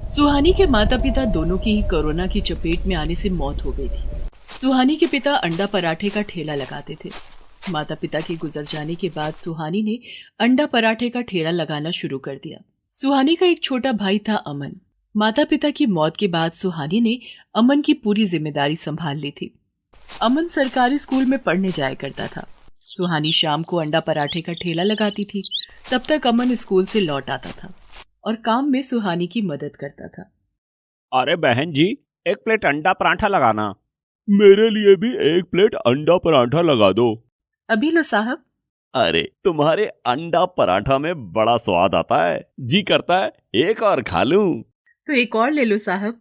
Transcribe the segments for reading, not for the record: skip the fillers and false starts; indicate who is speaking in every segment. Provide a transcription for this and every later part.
Speaker 1: सुहानी के माता पिता दोनों की ही कोरोना की चपेट में आने से मौत हो गई थी। सुहानी के पिता अंडा पराठे का ठेला लगाते थे। माता पिता के गुजर जाने के बाद सुहानी ने अंडा पराठे का ठेला लगाना शुरू कर दिया। सुहानी का एक छोटा भाई था अमन। माता पिता की मौत के बाद सुहानी ने अमन की पूरी जिम्मेदारी संभाल ली थी। अमन सरकारी स्कूल में पढ़ने जाया करता था। सुहानी शाम को अंडा पराठे का ठेला लगाती थी। तब तक अमन स्कूल से लौट आता था और काम में सुहानी की मदद करता था।
Speaker 2: अरे बहन जी, एक प्लेट अंडा पराठा लगाना। मेरे लिए भी एक प्लेट अंडा पराठा लगा दो।
Speaker 1: अभी लो साहब।
Speaker 2: अरे तुम्हारे अंडा पराठा में बड़ा स्वाद आता है, जी करता है एक और खा लूं।
Speaker 1: तो एक और ले लो साहब।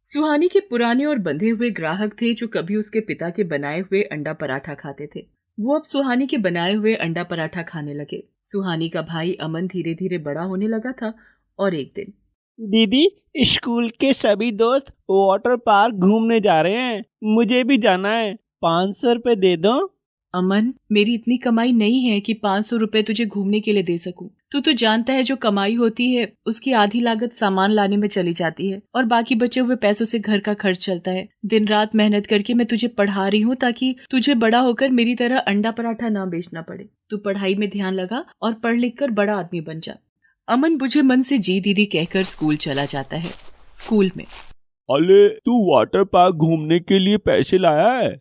Speaker 1: सुहानी के पुराने और बंधे हुए ग्राहक थे जो कभी उसके पिता के बनाए हुए अंडा पराठा खाते थे। वो अब सुहानी के बनाए हुए अंडा पराठा खाने लगे। सुहानी का भाई अमन धीरे धीरे बड़ा होने लगा था और एक दिन,
Speaker 2: दीदी, स्कूल के सभी दोस्त वाटर पार्क घूमने जा रहे हैं, मुझे भी जाना है, 500 रुपए दे दो।
Speaker 1: अमन, मेरी इतनी कमाई नहीं है कि 500 रुपए तुझे घूमने के लिए दे सकूं। तू तो जानता है जो कमाई होती है उसकी आधी लागत सामान लाने में चली जाती है और बाकी बचे हुए पैसों से घर का खर्च चलता है। दिन रात मेहनत करके मैं तुझे पढ़ा रही हूँ ताकि तुझे बड़ा होकर मेरी तरह अंडा पराठा ना बेचना पड़े। तू पढ़ाई में ध्यान लगा और पढ़ लिख कर बड़ा आदमी बन जा। अमन बुझे मन से जी दीदी कहकर स्कूल चला जाता है। स्कूल में,
Speaker 2: अरे तू वाटर पार्क घूमने के लिए पैसे लाया है?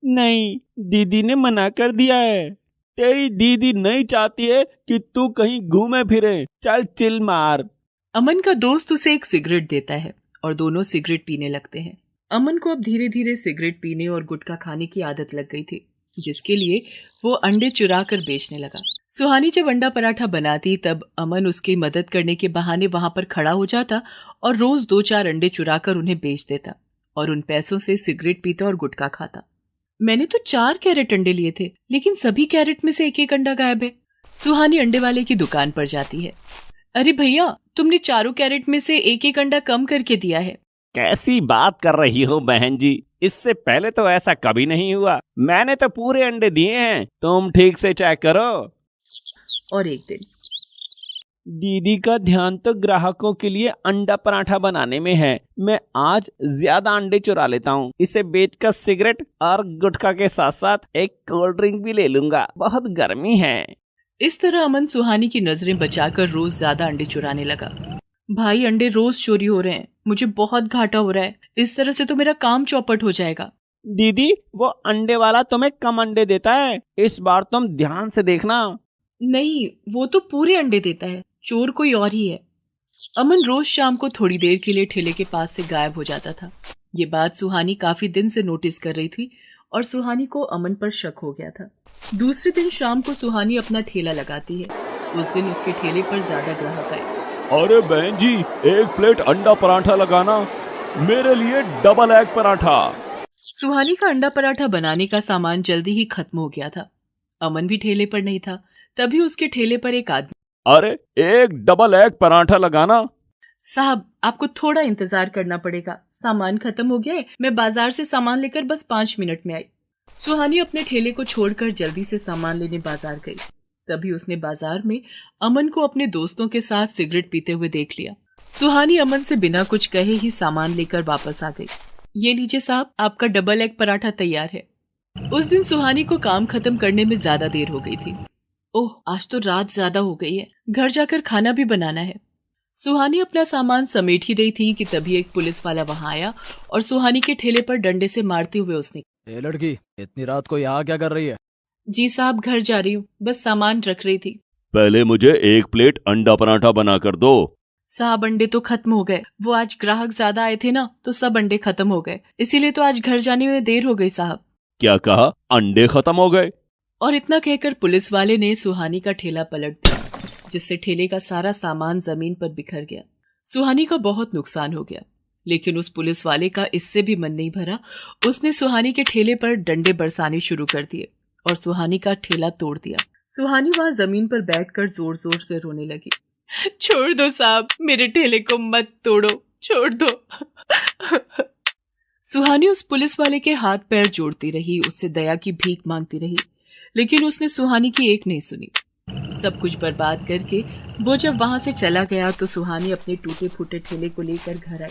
Speaker 2: नहीं, दीदी ने मना कर दिया है। तेरी दीदी नहीं चाहती है कि तू कहीं घूमे फिरे। चल चिल मार।
Speaker 1: अमन का दोस्त उसे एक सिगरेट देता है और दोनों सिगरेट पीने लगते हैं। अमन को अब धीरे धीरे सिगरेट पीने और गुटखा खाने की आदत लग गई थी, जिसके लिए वो अंडे चुरा कर बेचने लगा। सुहानी जब अंडा पराठा बनाती तब अमन उसकी मदद करने के बहाने वहां पर खड़ा हो जाता और रोज 2-4 अंडे चुरा कर उन्हें बेच देता और उन पैसों से सिगरेट पीता और गुटखा खाता। मैंने तो 4 कैरेट अंडे लिए थे, लेकिन सभी कैरेट में से एक एक अंडा गायब है। सुहानी अंडे वाले की दुकान पर जाती है। अरे भैया, तुमने चारों कैरेट में से एक एक अंडा कम करके दिया है।
Speaker 2: कैसी बात कर रही हो बहन जी, इससे पहले तो ऐसा कभी नहीं हुआ। मैंने तो पूरे अंडे दिए हैं, तुम ठीक से चेक करो।
Speaker 1: और एक दिन,
Speaker 2: दीदी का ध्यान तो ग्राहकों के लिए अंडा पराठा बनाने में है। मैं आज ज्यादा अंडे चुरा लेता हूँ। इसे बेचकर सिगरेट और गुटखा के साथ साथ एक कोल्ड ड्रिंक भी ले लूंगा, बहुत गर्मी है।
Speaker 1: इस तरह अमन सुहानी की नजरें बचाकर रोज ज्यादा अंडे चुराने लगा। भाई, अंडे रोज चोरी हो रहे हैं, मुझे बहुत घाटा हो रहा है। इस तरह से तो मेरा काम चौपट हो जाएगा।
Speaker 2: दीदी, वो अंडे वाला तुम्हें कम अंडे देता है, इस बार तुम ध्यान से देखना।
Speaker 1: नहीं, वो तो पूरे अंडे देता है, चोर कोई और ही है। अमन रोज शाम को थोड़ी देर के लिए ठेले के पास से गायब हो जाता था। ये बात सुहानी काफी दिन से नोटिस कर रही थी और सुहानी को अमन पर शक हो गया था। दूसरे दिन शाम को सुहानी अपना ठेला लगाती है। उस दिन उसके ठेले पर ज्यादा ग्राहक आए।
Speaker 2: अरे बहन जी, एक प्लेट अंडा पराठा लगाना, मेरे लिए डबल एग पराठा।
Speaker 1: सुहानी का अंडा पराठा बनाने का सामान जल्दी ही खत्म हो गया था। अमन भी ठेले पर नहीं था। तभी उसके ठेले पर एक आदमी,
Speaker 2: अरे एक डबल एग पराठा लगाना।
Speaker 1: साहब, आपको थोड़ा इंतजार करना पड़ेगा, सामान खत्म हो गया है, मैं बाजार से सामान लेकर बस 5 मिनट में आई। सुहानी अपने ठेले को छोड़कर जल्दी से सामान लेने बाजार गई। तभी उसने बाजार में अमन को अपने दोस्तों के साथ सिगरेट पीते हुए देख लिया। सुहानी अमन से बिना कुछ कहे ही सामान लेकर वापस आ गई। ये लीजिए साहब, आपका डबल एग पराठा तैयार है। उस दिन सुहानी को काम खत्म करने में ज्यादा देर हो गई थी। ओह, आज तो रात ज्यादा हो गई है, घर जाकर खाना भी बनाना है। सुहानी अपना सामान समेट ही रही थी कि तभी एक पुलिस वाला वहां आया और सुहानी के ठेले पर डंडे से मारते हुए उसने,
Speaker 3: ए लड़की, इतनी रात को यहाँ क्या कर रही है?
Speaker 1: जी साहब, घर जा रही हूँ, बस सामान रख रही थी।
Speaker 2: पहले मुझे एक प्लेट अंडा पराठा बना कर दो।
Speaker 1: साहब, अंडे तो खत्म हो गए, वो आज ग्राहक ज्यादा आए थे ना, तो सब अंडे खत्म हो गए, इसीलिए तो आज घर जाने में देर हो गई साहब।
Speaker 2: क्या कहा? अंडे खत्म हो गए?
Speaker 1: और इतना कहकर पुलिस वाले ने सुहानी का ठेला पलट दिया, जिससे ठेले का सारा सामान जमीन पर बिखर गया। सुहानी का बहुत नुकसान हो गया, लेकिन उस पुलिस वाले का इससे भी मन नहीं भरा। उसने सुहानी के ठेले पर डंडे बरसाने शुरू कर दिए और सुहानी का ठेला तोड़ दिया। सुहानी वहां जमीन पर बैठकर जोर जोर से रोने लगी। छोड़ दो साहब, मेरे ठेले को मत तोड़ो, छोड़ दो। सुहानी उस पुलिस वाले के हाथ पैर जोड़ती रही, उससे दया की भीख मांगती रही, लेकिन उसने सुहानी की एक नहीं सुनी। सब कुछ बर्बाद करके वो जब वहां से चला गया तो सुहानी अपने टूटे फूटे ठेले को लेकर घर आई।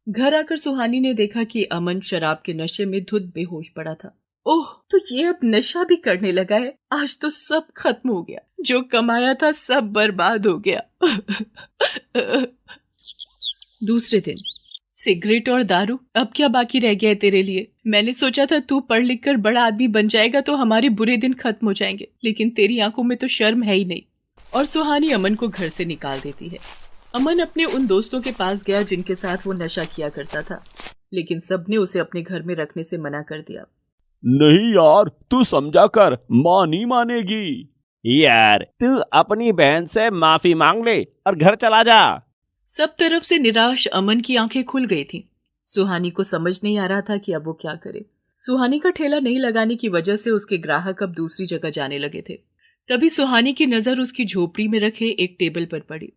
Speaker 1: घर आकर सुहानी ने देखा कि अमन शराब के नशे में धुत बेहोश पड़ा था। ओह, तो ये अब नशा भी करने लगा है। आज तो सब खत्म हो गया, जो कमाया था सब बर्बाद हो गया। दूसरे दिन सिगरेट और दारू, अब क्या बाकी रह गया है तेरे लिए? मैंने सोचा था तू पढ़ लिख कर बड़ा आदमी बन जाएगा तो हमारे बुरे दिन खत्म हो जाएंगे, लेकिन तेरी आंखों में तो शर्म है ही नहीं। और सुहानी अमन को घर से निकाल देती है। अमन अपने उन दोस्तों के पास गया जिनके साथ वो नशा किया करता था, लेकिन सबने उसे अपने घर में रखने से मना कर दिया।
Speaker 2: नहीं यार, तू समझा कर, माँ नहीं मानेगी। यार तू अपनी बहन से माफी मांग ले और घर चला जा।
Speaker 1: सब तरफ से निराश अमन की आंखें खुल गई थीं। सुहानी को समझ नहीं आ रहा था कि अब वो क्या करे। सुहानी का ठेला नहीं लगाने की वजह से उसके ग्राहक अब दूसरी जगह जाने लगे थे। तभी सुहानी की नजर उसकी झोपड़ी में रखे एक टेबल पर पड़ी।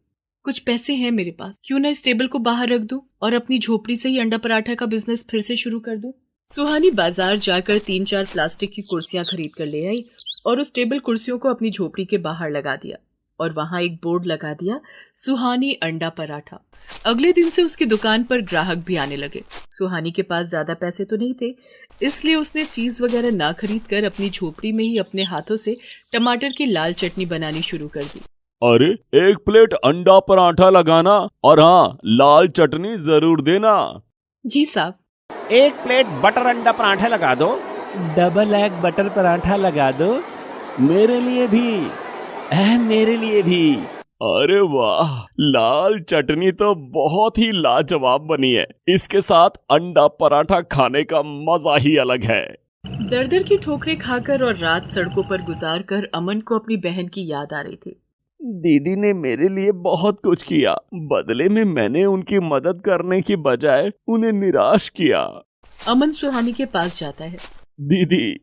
Speaker 1: कुछ पैसे हैं मेरे पास, क्यों ना इस टेबल को बाहर रख दूं और अपनी झोपड़ी से ही अंडा पराठा का बिजनेस फिर से शुरू कर दूं। सुहानी बाजार जाकर 3-4 प्लास्टिक की कुर्सियां खरीद कर ले आई और उस टेबल कुर्सियों को अपनी झोपड़ी के बाहर लगा दिया और वहां एक बोर्ड लगा दिया, सुहानी अंडा पराठा। अगले दिन से उसकी दुकान पर ग्राहक भी आने लगे। सुहानी के पास ज्यादा पैसे तो नहीं थे, इसलिए उसने चीज वगैरह ना खरीद कर अपनी झोपड़ी में ही अपने हाथों से टमाटर की लाल चटनी बनानी शुरू कर दी।
Speaker 2: अरे 1 प्लेट अंडा पराठा लगाना और हाँ, लाल चटनी जरूर देना।
Speaker 1: जी साहब।
Speaker 2: 1 प्लेट बटर अंडा पराठा लगा दो। डबल एग बटर पराठा लगा दो। मेरे लिए भी, मेरे लिए भी। अरे वाह, लाल चटनी तो बहुत ही लाजवाब बनी है। इसके साथ अंडा पराठा खाने का मजा ही अलग है।
Speaker 1: दर-दर की ठोकरें खाकर और रात सड़कों पर गुजार कर अमन को अपनी बहन की याद आ रही थी।
Speaker 2: दीदी ने मेरे लिए बहुत कुछ किया, बदले में मैंने उनकी मदद करने की बजाय उन्हें निराश किया।
Speaker 1: अमन सुहानी के पास जाता है।
Speaker 2: दीदी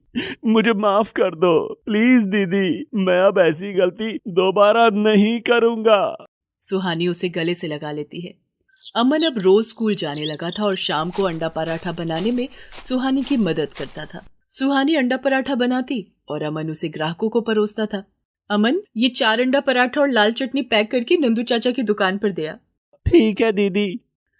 Speaker 2: मुझे माफ कर दो, प्लीज दीदी, मैं अब ऐसी गलती दोबारा नहीं करूंगा।
Speaker 1: सुहानी उसे गले से लगा लेती है। अमन अब रोज स्कूल जाने लगा था और शाम को अंडा पराठा बनाने में सुहानी की मदद करता था। सुहानी अंडा पराठा बनाती और अमन उसे ग्राहकों को परोसता था। अमन, ये 4 अंडा पराठा और लाल चटनी पैक करके नंदू चाचा की दुकान पर दिया।
Speaker 2: ठीक है दीदी।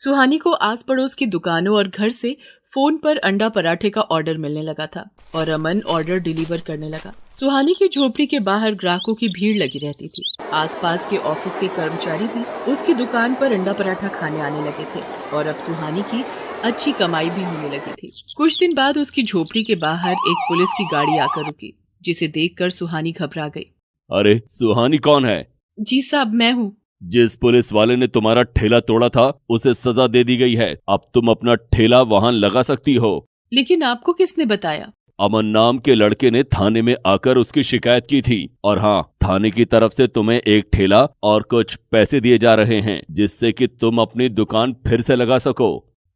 Speaker 1: सुहानी को आस पड़ोस की दुकानों और घर से फोन पर अंडा पराठे का ऑर्डर मिलने लगा था और अमन ऑर्डर डिलीवर करने लगा। सुहानी की झोपड़ी के बाहर ग्राहकों की भीड़ लगी रहती थी। आसपास के ऑफिस के कर्मचारी भी उसकी दुकान पर अंडा पराठा खाने आने लगे थे और अब सुहानी की अच्छी कमाई भी होने लगी थी। कुछ दिन बाद उसकी झोपड़ी के बाहर एक पुलिस की गाड़ी आकर रुकी, जिसे देखकर सुहानी घबरा गई।
Speaker 2: अरे सुहानी कौन है?
Speaker 1: जी साहब, मैं हूँ।
Speaker 2: जिस पुलिस वाले ने तुम्हारा ठेला तोड़ा था उसे सजा दे दी गई है। अब तुम अपना ठेला वहाँ लगा सकती हो।
Speaker 1: लेकिन आपको किसने बताया?
Speaker 2: अमन नाम के लड़के ने थाने में आकर उसकी शिकायत की थी और हाँ, थाने की तरफ से तुम्हें एक ठेला और कुछ पैसे दिए जा रहे हैं, जिससे कि तुम अपनी दुकान फिर से लगा सको।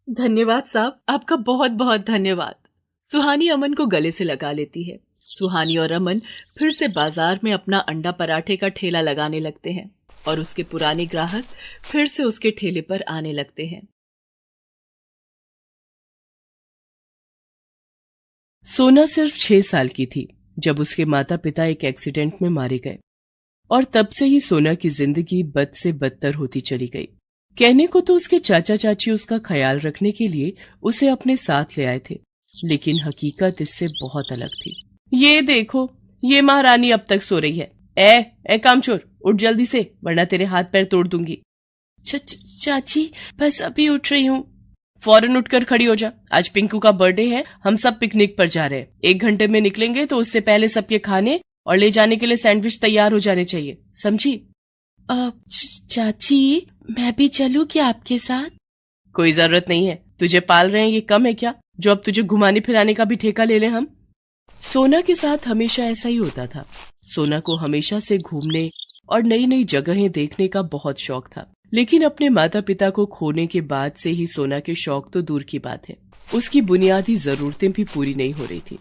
Speaker 1: धन्यवाद साहब, आपका बहुत बहुत धन्यवाद। सुहानी अमन को गले से लगा लेती है। सुहानी और अमन फिर से बाजार में अपना अंडा पराठे का ठेला लगाने लगते हैं और उसके पुराने ग्राहक फिर से उसके ठेले पर आने लगते हैं। सोना सिर्फ 6 साल की थी जब उसके माता पिता एक एक्सीडेंट में मारे गए और तब से ही सोना की जिंदगी बद से बदतर होती चली गई। कहने को तो उसके चाचा चाची उसका ख्याल रखने के लिए उसे अपने साथ ले आए थे, लेकिन हकीकत इससे बहुत अलग थी। ये देखो, ये महारानी अब तक सो रही है। ए कामचोर, उठ जल्दी से, वरना तेरे हाथ पैर तोड़ दूंगी। चाची, बस अभी उठ रही हूँ। फौरन उठकर खड़ी हो जा, आज पिंकू का बर्थडे है, हम सब पिकनिक पर जा रहे हैं। 1 घंटे में निकलेंगे तो उससे पहले सबके खाने और ले जाने के लिए सैंडविच तैयार हो जाने चाहिए, समझी? चाची, मैं भी चलूं क्या आपके साथ? कोई जरूरत नहीं है, तुझे पाल रहे हैं ये कम है क्या, जो अब तुझे घुमाने फिराने का भी ठेका ले ले हम। सोना के साथ हमेशा ऐसा ही होता था। सोना को हमेशा से घूमने और नई नई जगहें देखने का बहुत शौक था, लेकिन अपने माता पिता को खोने के बाद से ही सोना के शौक तो दूर की बात है, उसकी बुनियादी जरूरतें भी पूरी नहीं हो रही थी।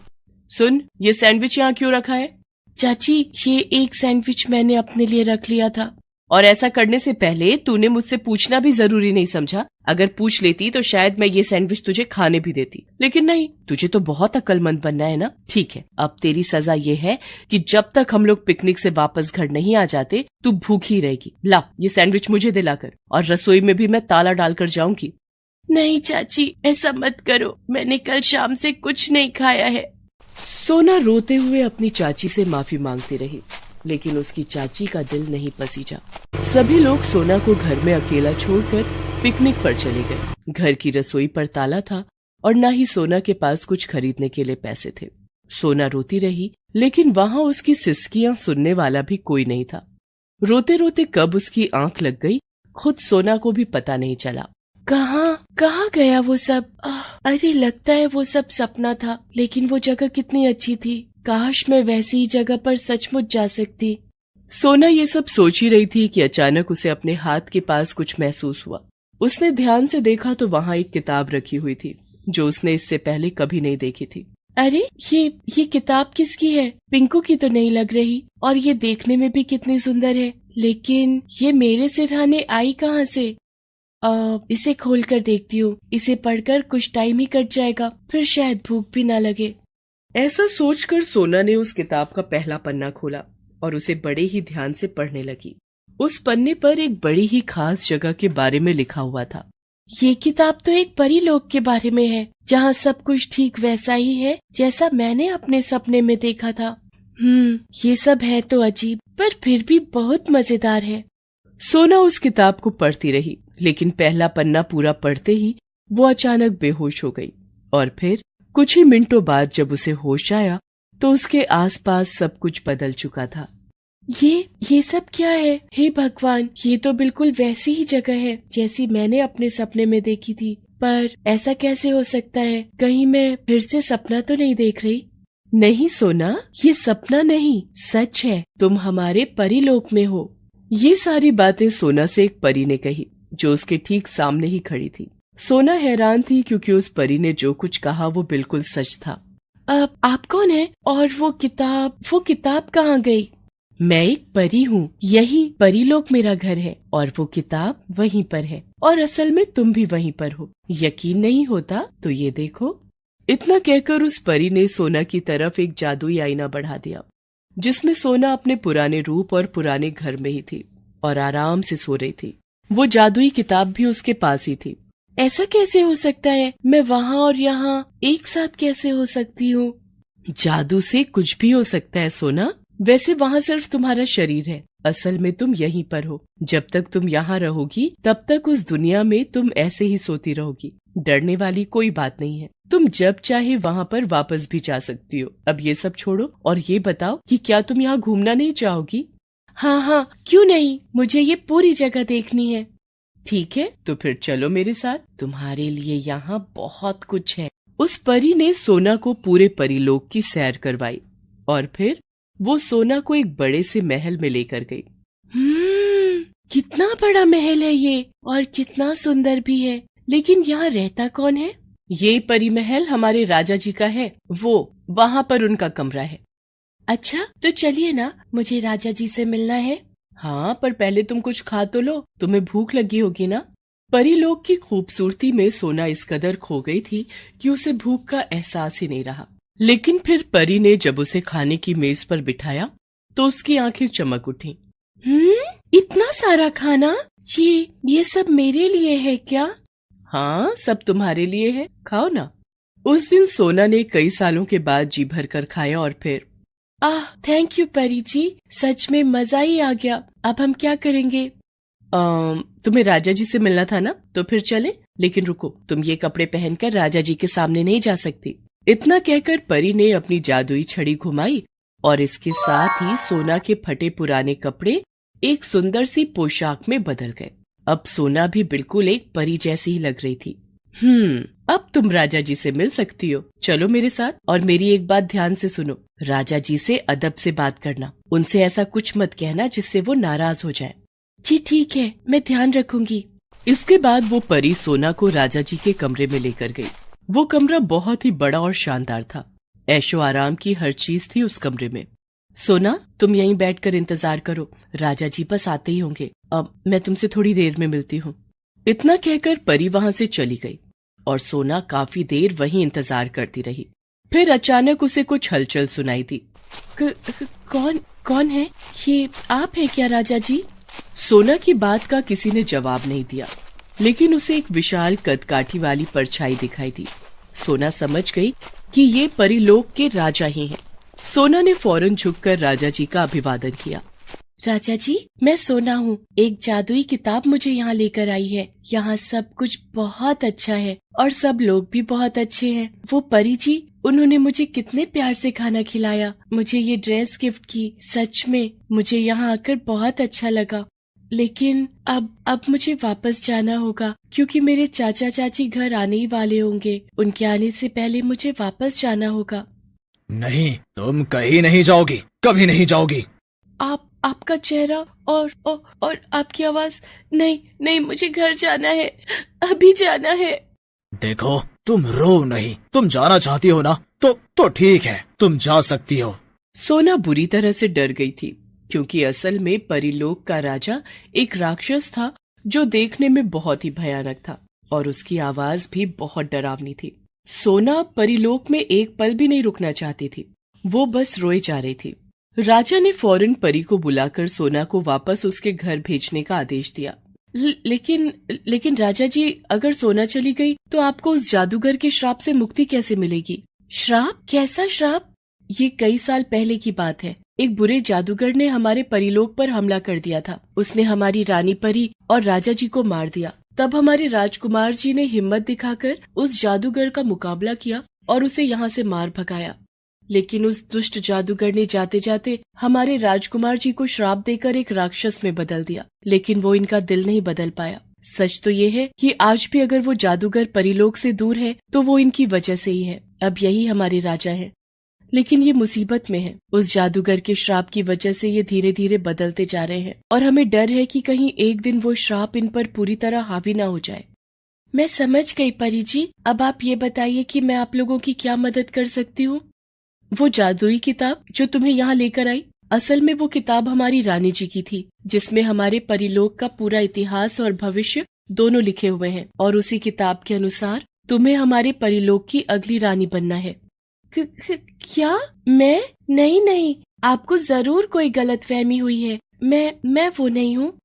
Speaker 1: सुन, ये सैंडविच यहाँ क्यों रखा है? चाची, ये एक सैंडविच मैंने अपने लिए रख लिया था। और ऐसा करने से पहले तूने मुझसे पूछना भी जरूरी नहीं समझा? अगर पूछ लेती तो शायद मैं ये सैंडविच तुझे खाने भी देती, लेकिन नहीं, तुझे तो बहुत अक्लमंद बनना है ना। ठीक है, अब तेरी सजा ये है कि जब तक हम लोग पिकनिक से वापस घर नहीं आ जाते तू भूखी रहेगी। ला ये सैंडविच मुझे दिलाकर, और रसोई में भी मैं ताला डालकर जाऊंगी। नहीं चाची, ऐसा मत करो, मैंने कल शाम से कुछ नहीं खाया है। सोना रोते हुए अपनी चाची से माफी मांगती रही, लेकिन उसकी चाची का दिल नहीं पसीजा। सभी लोग सोना को घर में अकेला छोड़कर पिकनिक पर चले गए। घर की रसोई पर ताला था और न ही सोना के पास कुछ खरीदने के लिए पैसे थे। सोना रोती रही, लेकिन वहाँ उसकी सिसकियां सुनने वाला भी कोई नहीं था। रोते रोते कब उसकी आंख लग गई, खुद सोना को भी पता नहीं चला। कहाँ गया वो सब? अरे लगता है वो सब सपना था, लेकिन वो जगह कितनी अच्छी थी। काश मैं वैसी ही जगह पर सचमुच जा सकती। सोना ये सब सोच ही रही थी कि अचानक उसे अपने हाथ के पास कुछ महसूस हुआ। उसने ध्यान से देखा तो वहाँ एक किताब रखी हुई थी जो उसने इससे पहले कभी नहीं देखी थी। अरे ये किताब किसकी है? पिंकू की तो नहीं लग रही, और ये देखने में भी कितनी सुंदर है, लेकिन ये मेरे सिरहाने आई कहाँ से? इसे खोलकर देखती हूँ, इसे पढ़कर कुछ टाइम ही कट जाएगा, फिर शायद भूख भी ना लगे। ऐसा सोचकर सोना ने उस किताब का पहला पन्ना खोला और उसे बड़े ही ध्यान से पढ़ने लगी। उस पन्ने पर एक बड़ी ही खास जगह के बारे में लिखा हुआ था। ये किताब तो एक परी लोक के बारे में है, जहाँ सब कुछ ठीक वैसा ही है जैसा मैंने अपने सपने में देखा था। ये सब है तो अजीब, पर फिर भी बहुत मजेदार है। सोना उस किताब को पढ़ती रही, लेकिन पहला पन्ना पूरा पढ़ते ही वो अचानक बेहोश हो गई, और फिर कुछ ही मिनटों बाद जब उसे होश आया तो उसके आसपास सब कुछ बदल चुका था। ये सब क्या है? हे भगवान, ये तो बिल्कुल वैसी ही जगह है जैसी मैंने अपने सपने में देखी थी, पर ऐसा कैसे हो सकता है? कहीं मैं फिर से सपना तो नहीं देख रही? नहीं सोना, ये सपना नहीं, सच है, तुम हमारे परीलोक में हो। ये सारी बातें सोना से एक परी ने कही जो उसके ठीक सामने ही खड़ी थी। सोना हैरान थी क्योंकि उस परी ने जो कुछ कहा वो बिल्कुल सच था। आप कौन है? और वो किताब कहाँ गई? मैं एक परी हूँ, यही परीलोक मेरा घर है, और वो किताब वहीं पर है, और असल में तुम भी वहीं पर हो। यकीन नहीं होता तो ये देखो। इतना कहकर उस परी ने सोना की तरफ एक जादुई आईना बढ़ा दिया, जिसमें सोना अपने पुराने रूप और पुराने घर में ही थी और आराम से सो रही थी। वो जादुई किताब भी उसके पास ही थी। ऐसा कैसे हो सकता है? मैं वहाँ और यहाँ एक साथ कैसे हो सकती हूँ? जादू से कुछ भी हो सकता है सोना। वैसे वहाँ सिर्फ तुम्हारा शरीर है, असल में तुम यहीं पर हो। जब तक तुम यहाँ रहोगी तब तक उस दुनिया में तुम ऐसे ही सोती रहोगी। डरने वाली कोई बात नहीं है, तुम जब चाहे वहाँ पर वापस भी जा सकती हो। अब ये सब छोड़ो और ये बताओ कि क्या तुम यहाँ घूमना नहीं चाहोगी? हाँ, क्यों नहीं, मुझे ये पूरी जगह देखनी है। ठीक है, तो फिर चलो मेरे साथ, तुम्हारे लिए यहाँ बहुत कुछ है। उस परी ने सोना को पूरे परीलोक की सैर करवाई और फिर वो सोना को एक बड़े से महल में लेकर गई। कितना बड़ा महल है ये, और कितना सुंदर भी है, लेकिन यहाँ रहता कौन है? ये परी महल हमारे राजा जी का है, वो वहाँ पर उनका कमरा है। अच्छा, तो चलिए ना, मुझे राजा जी से मिलना है। हाँ, पर पहले तुम कुछ खा तो लो, तुम्हें भूख लगी होगी ना। परीलोक की खूबसूरती में सोना इस कदर खो गई थी कि उसे भूख का एहसास ही नहीं रहा। लेकिन फिर परी ने जब उसे खाने की मेज पर बिठाया तो उसकी आंखें चमक उठी। इतना सारा खाना, ये सब मेरे लिए है क्या? हाँ, सब तुम्हारे लिए है, खाओ ना। उस दिन सोना ने कई सालों के बाद जी भरकर खाया और फिर थैंक यू परी जी, सच में मजा ही आ गया। अब हम क्या करेंगे? तुम्हें राजा जी से मिलना था ना, तो फिर चले। लेकिन रुको, तुम ये कपड़े पहनकर राजा जी के सामने नहीं जा सकती। इतना कहकर परी ने अपनी जादुई छड़ी घुमाई और इसके साथ ही सोना के फटे पुराने कपड़े एक सुंदर सी पोशाक में बदल गए। अब सोना भी बिल्कुल एक परी जैसी ही लग रही थी। अब तुम राजा जी से मिल सकती हो, चलो मेरे साथ। और मेरी एक बात ध्यान से सुनो, राजा जी से अदब से बात करना, उनसे ऐसा कुछ मत कहना जिससे वो नाराज हो जाए। जी ठीक है, मैं ध्यान रखूंगी। इसके बाद वो परी सोना को राजा जी के कमरे में लेकर गई। वो कमरा बहुत ही बड़ा और शानदार था। ऐशो आराम की हर चीज थी उस कमरे में। सोना, तुम यहीं बैठकर इंतजार करो, राजा जी बस आते ही होंगे। अब मैं तुमसे थोड़ी देर में मिलती हूँ। इतना कहकर परी वहां से चली गई और सोना काफी देर वहीं इंतजार करती रही। फिर अचानक उसे कुछ हलचल सुनाई दी। कौन है? ये आप है क्या राजा जी? सोना की बात का किसी ने जवाब नहीं दिया, लेकिन उसे एक विशाल कदकाठी वाली परछाई दिखाई दी। सोना समझ गई कि ये परीलोक के राजा ही हैं। सोना ने फौरन झुककर राजा जी का अभिवादन किया। राजा जी, मैं सोना हूँ। एक जादुई किताब मुझे यहाँ लेकर आई है। यहाँ सब कुछ बहुत अच्छा है और सब लोग भी बहुत अच्छे हैं। वो परी जी, उन्होंने मुझे कितने प्यार से खाना खिलाया, मुझे ये ड्रेस गिफ्ट की। सच में मुझे यहाँ आकर बहुत अच्छा लगा। लेकिन अब मुझे वापस जाना होगा, क्योंकि मेरे चाचा चाची घर आने ही वाले होंगे। उनके आने से पहले मुझे वापस जाना होगा।
Speaker 3: नहीं, तुम कहीं नहीं जाओगी, कभी नहीं जाओगी।
Speaker 1: आपका चेहरा और आपकी आवाज। नहीं, मुझे घर जाना है, अभी जाना है।
Speaker 3: देखो, तुम रो नहीं। तुम जाना चाहती हो ना, तो ठीक है, तुम जा सकती हो।
Speaker 1: सोना बुरी तरह से डर गई थी, क्योंकि असल में परीलोक का राजा एक राक्षस था जो देखने में बहुत ही भयानक था और उसकी आवाज भी बहुत डरावनी थी। सोना परीलोक में एक पल भी नहीं रुकना चाहती थी, वो बस रोए जा रही थी। राजा ने फौरन परी को बुलाकर सोना को वापस उसके घर भेजने का आदेश दिया। लेकिन राजा जी, अगर सोना चली गई तो आपको उस जादूगर के श्राप से मुक्ति कैसे मिलेगी? श्राप? कैसा श्राप? ये कई साल पहले की बात है। एक बुरे जादूगर ने हमारे परीलोक पर हमला कर दिया था। उसने हमारी रानी परी और राजा जी को मार दिया। तब हमारे राजकुमार जी ने हिम्मत दिखाकर उस जादूगर का मुकाबला किया और उसे यहाँ से मार भगाया। लेकिन उस दुष्ट जादूगर ने जाते जाते हमारे राजकुमार जी को श्राप देकर एक राक्षस में बदल दिया, लेकिन वो इनका दिल नहीं बदल पाया। सच तो ये है कि आज भी अगर वो जादूगर परीलोक से दूर है तो वो इनकी वजह से ही है। अब यही हमारे राजा हैं, लेकिन ये मुसीबत में है। उस जादूगर के श्राप की वजह से ये धीरे धीरे बदलते जा रहे हैं और हमें डर है कि कहीं एक दिन वो श्राप इन पर पूरी तरह हावी न हो जाए। मैं समझ गई परी जी। अब आप ये बताइए कि मैं आप लोगों की क्या मदद कर सकती हूँ? वो जादुई किताब जो तुम्हें यहाँ लेकर आई, असल में वो किताब हमारी रानी जी की थी, जिसमें हमारे परीलोक का पूरा इतिहास और भविष्य दोनों लिखे हुए हैं। और उसी किताब के अनुसार तुम्हें हमारे परीलोक की अगली रानी बनना है। क्या? मैं? नहीं, आपको जरूर कोई गलतफहमी हुई है। मैं वो नहीं हूँ।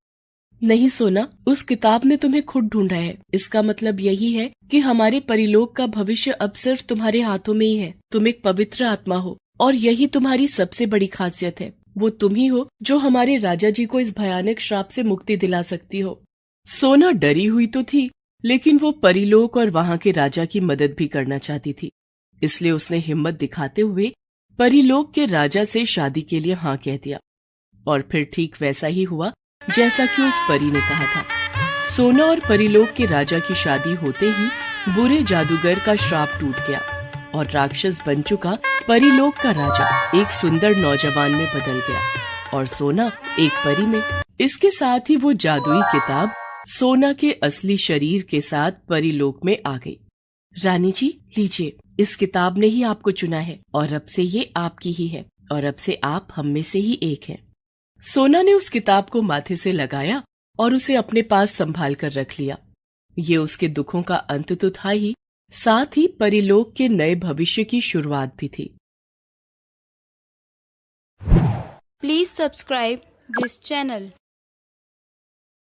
Speaker 1: नहीं सोना, उस किताब ने तुम्हें खुद ढूंढा है। इसका मतलब यही है कि हमारे परीलोक का भविष्य अब सिर्फ तुम्हारे हाथों में ही है। तुम एक पवित्र आत्मा हो और यही तुम्हारी सबसे बड़ी खासियत है। वो तुम ही हो जो हमारे राजा जी को इस भयानक श्राप से मुक्ति दिला सकती हो। सोना डरी हुई तो थी, लेकिन वो परीलोक और वहाँ के राजा की मदद भी करना चाहती थी। इसलिए उसने हिम्मत दिखाते हुए परीलोक के राजा से शादी के लिए हाँ कह दिया। और फिर ठीक वैसा ही हुआ जैसा कि उस परी ने कहा था। सोना और परीलोक के राजा की शादी होते ही बुरे जादूगर का श्राप टूट गया और राक्षस बन चुका परीलोक का राजा एक सुंदर नौजवान में बदल गया और सोना एक परी में। इसके साथ ही वो जादुई किताब सोना के असली शरीर के साथ परीलोक में आ गई। रानी जी, लीजिए, इस किताब ने ही आपको चुना है और अब से ये आपकी ही है और अब से आप हम में से ही एक हैं। सोना ने उस किताब को माथे से लगाया और उसे अपने पास संभाल कर रख लिया। ये उसके दुखों का अंत तो था ही, साथ ही परीलोक के नए भविष्य की शुरुआत भी थी।
Speaker 4: Please subscribe this channel.